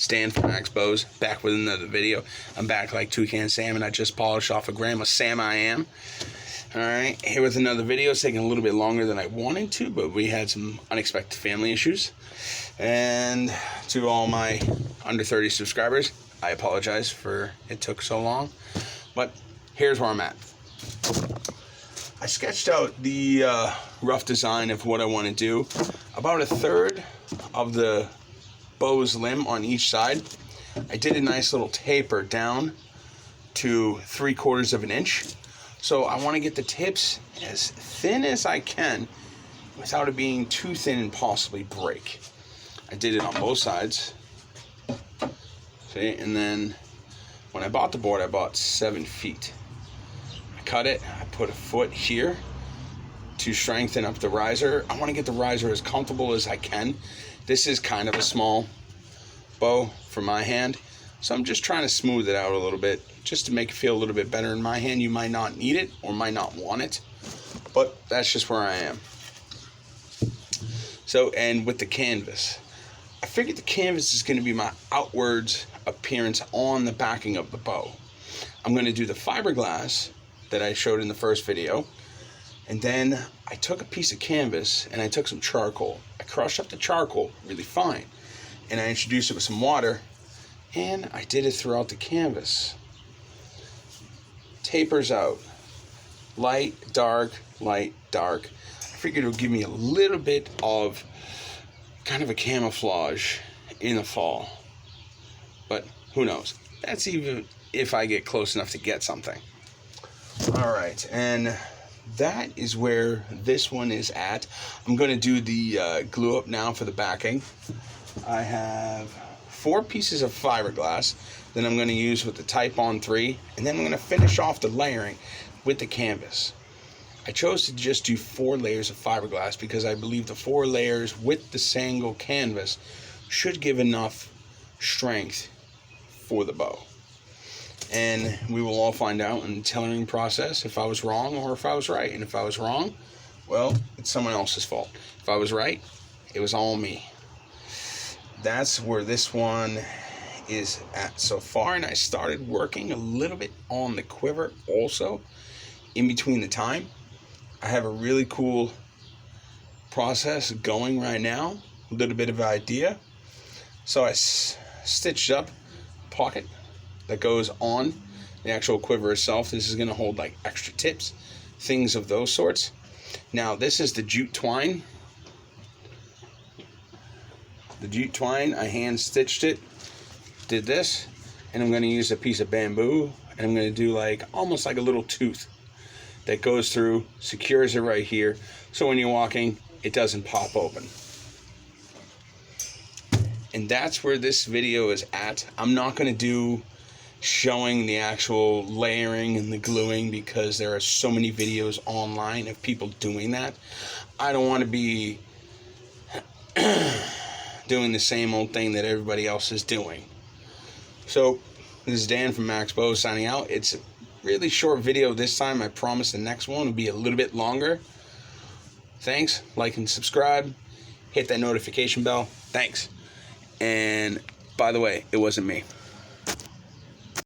Stan from Max Bows, back with another video. I'm back like Toucan Sam, and I just polished off a gram of Sam I Am. Alright, here with another video. It's taking a little bit longer than I wanted to, but we had some unexpected family issues. And to all my under 30 subscribers, I apologize for it took so long. But here's where I'm at. I sketched out the rough design of what I want to do. About a third of the bow's limb on each side. I did a nice little taper down to 3/4 of an inch. So I want to get the tips as thin as I can without it being too thin and possibly break. I did it on both sides. See, and then when I bought the board, I bought 7 feet. I cut it, I put a foot here to strengthen up the riser. I want to get the riser as comfortable as I can. This is kind of a small bow for my hand, so I'm just trying to smooth it out a little bit, just to make it feel a little bit better in my hand. You might not need it or might not want it, but that's just where I am. So, and with the canvas, I figured the canvas is going to be my outwards appearance on the backing of the bow. I'm going to do the fiberglass that I showed in the first video, and then I took a piece of canvas and I took some charcoal. I crushed up the charcoal really fine, and I introduced it with some water, and I did it throughout the canvas. Tapers out. Light, dark, light, dark. I figured it would give me a little bit of kind of a camouflage in the fall. But who knows? That's even if I get close enough to get something. Alright, and that is where this one is at. I'm going to do the glue up now for the backing. I have 4 pieces of fiberglass that I'm going to use with the Titebond 3, and then I'm going to finish off the layering with the canvas. I chose to just do 4 layers of fiberglass because I believe the 4 layers with the single canvas should give enough strength for the bow. And we will all find out in the tailoring process if I was wrong or if I was right. And if I was wrong, well, it's someone else's fault. If I was right, it was all me. That's where this one is at so far. And I started working a little bit on the quiver also in between the time. I have a really cool process going right now. A little bit of an idea. So I stitched up a pocket that goes on the actual quiver itself. This is going to hold like extra tips, things of those sorts. Now this is the jute twine. The jute twine, I hand stitched it, did this, and I'm going to use a piece of bamboo, and I'm going to do like almost like a little tooth that goes through, secures it right here, so when you're walking it doesn't pop open. And that's where this video is at. I'm not going to do showing the actual layering and the gluing because there are so many videos online of people doing that. I don't want to be doing the same old thing that everybody else is doing. So this is Dan from Max Bows signing out. It's a really short video this time. I promise the next one will be a little bit longer. Thanks. Like and subscribe. Hit that notification bell. Thanks. And by the way, it wasn't me.